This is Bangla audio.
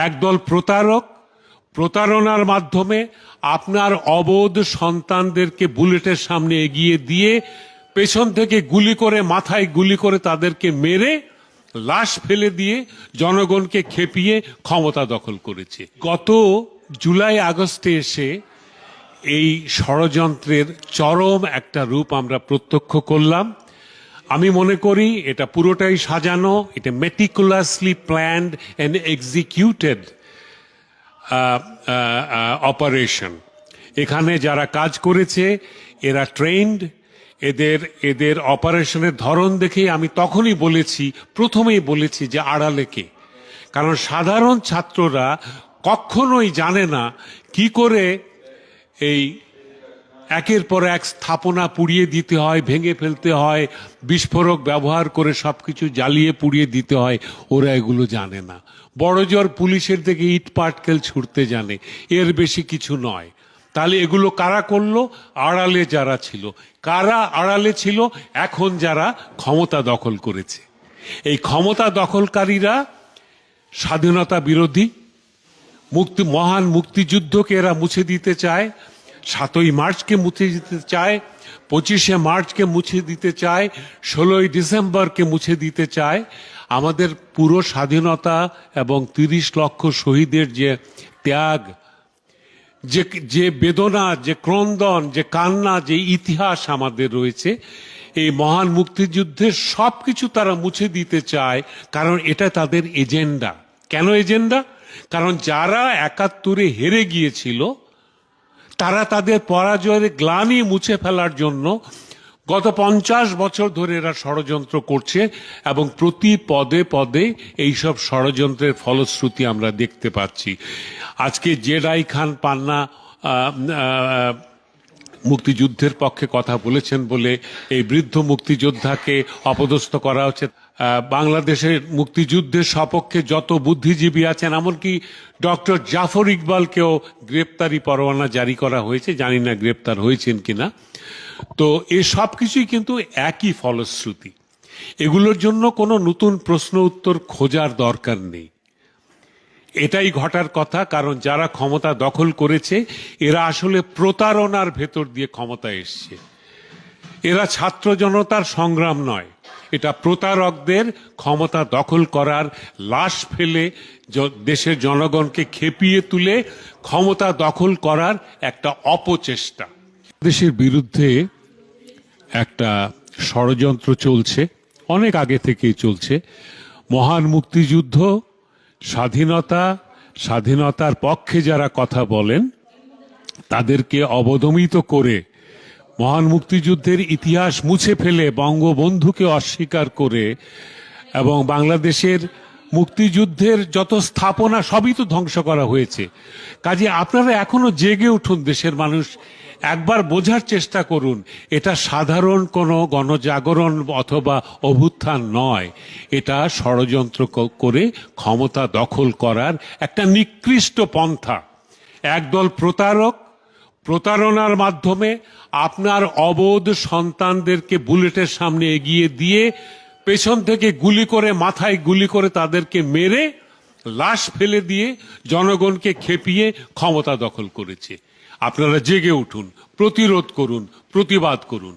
একদল প্রতারক প্রতারণার মাধ্যমে আপনার অবোধ সন্তানদেরকে বুলেটের সামনে এগিয়ে দিয়ে পেছন থেকে গুলি করে মাথায় গুলি করে তাদেরকে মেরে লাশ ফেলে দিয়ে জনগণকে খেপিয়ে ক্ষমতা দখল করেছে। গত জুলাই আগস্টে এসে এই ষড়যন্ত্রের চরম একটা রূপ আমরা প্রত্যক্ষ করলাম। আমি মনে করি এটা পুরোটাই সাজানো, এটা meticulously planned and executed operation. এখানে যারা কাজ করেছে এরা ট্রেন্ড, এদের অপারেশনের ধরন দেখে আমি তখনই বলেছি, প্রথমেই বলেছি যে আড়ালে কে। কারণ সাধারণ ছাত্ররা কখনোই জানে না কি করে এই একের পর এক স্থাপনা পুড়িয়ে দিতে হয়, ভেঙে ফেলতে হয়, বিস্ফোরক ব্যবহার করে সবকিছু জ্বালিয়ে পুড়িয়ে দিতে হয়, ওরা এগুলো জানে না। বড়জোর পুলিশের দিকে ইট পাটকেল ছুটতে জানে, এর বেশি কিছু নয়। তাহলে এগুলো কারা করলো? আড়ালে যারা ছিল। কারা আড়ালে ছিল? এখন যারা ক্ষমতা দখল করেছে। এই ক্ষমতা দখলকারীরা স্বাধীনতা বিরোধী, মহান মুক্তিযুদ্ধকে এরা মুছে দিতে চায়, 7ই মার্চকে মুছে দিতে চায়, 25শে মার্চকে মুছে দিতে চায়, 16ই ডিসেম্বরকে মুছে দিতে চায়। আমাদের পুরো স্বাধীনতা এবং 30 লক্ষ শহীদের যে ত্যাগ, যে বেদনা, যে ক্রন্দন, যে কান্না, যে ইতিহাস আমাদের রয়েছে, এই মহান মুক্তিযুদ্ধের সবকিছু তারা মুছে দিতে চায়। কারণ এটা তাদের এজেন্ডা। কেন এজেন্ডা? কারণ যারা 71-এ হেরে গিয়েছিল তারা তাদের পরাজয়ের গ্লানি মুছে ফেলার জন্য গত 50 বছর ধরে এরা ষড়যন্ত্র করছে, এবং প্রতি পদে পদে এইসব ষড়যন্ত্রের ফলশ্রুতি আমরা দেখতে পাচ্ছি। আজকে জেরাই খান পান্না মুক্তিযুদ্ধের পক্ষে কথা বলেছেন বলে এই বৃদ্ধ মুক্তিযোদ্ধাকে অপদস্থ করা হচ্ছে। বাংলাদেশের মুক্তিযুদ্ধের সপক্ষে যত বুদ্ধিজীবী আছেন, এমনকি ডক্টর জাফর ইকবালকেও গ্রেপ্তারি পরোয়ানা জারি করা হয়েছে, জানি না গ্রেপ্তার হয়েছেন কিনা। তো এই সব কিছুই কিন্তু একই ফলশ্রুতি। এগুলোর জন্য কোনো নতুন প্রশ্ন উত্তর খোঁজার দরকার নেই। এটাই ঘটার কথা। কারণ যারা ক্ষমতা দখল করেছে এরা আসলে প্রতারণার ভেতর দিয়ে ক্ষমতা এসছে। এরা ছাত্র জনতার সংগ্রাম নয়, এটা প্রতারকদের ক্ষমতা দখল করার, লাশ ফেলে দেশের জনগণকে খেপিয়ে তুলে ক্ষমতা দখল করার একটা অপচেষ্টা। দেশের বিরুদ্ধে একটা ষড়যন্ত্র চলছে, অনেক আগে থেকেই চলছে। মহান মুক্তিযুদ্ধ, স্বাধীনতার পক্ষে যারা কথা বলেন তাদেরকে অবদমিত করে, মহান মুক্তিযুদ্ধের ইতিহাস মুছে ফেলে, বঙ্গবন্ধুকে অস্বীকার করে, এবং বাংলাদেশের মুক্তিযুদ্ধের যত স্থাপনা সবই তো ধ্বংস করা হয়েছে। কাজে আপনারা এখনো জেগে উঠুন, দেশের মানুষ, একবার বোঝার চেষ্টা করুন। এটা সাধারণ কোনো গণজাগরণ অথবা অভ্যুত্থান নয়, এটা ষড়যন্ত্র করে ক্ষমতা দখল করার একটা নিকৃষ্ট পন্থা। একদল প্রতারক প্রতারণার মাধ্যমে আপনার অবোধ সন্তানদেরকে বুলেটের সামনে এগিয়ে দিয়ে পেছন থেকে গুলি করে মাথায় গুলি করে তাদেরকে মেরে লাশ ফেলে দিয়ে জনগণকে খেপিয়ে ক্ষমতা দখল করেছে। আপনারা জেগে উঠুন, প্রতিরোধ করুন, প্রতিবাদ করুন।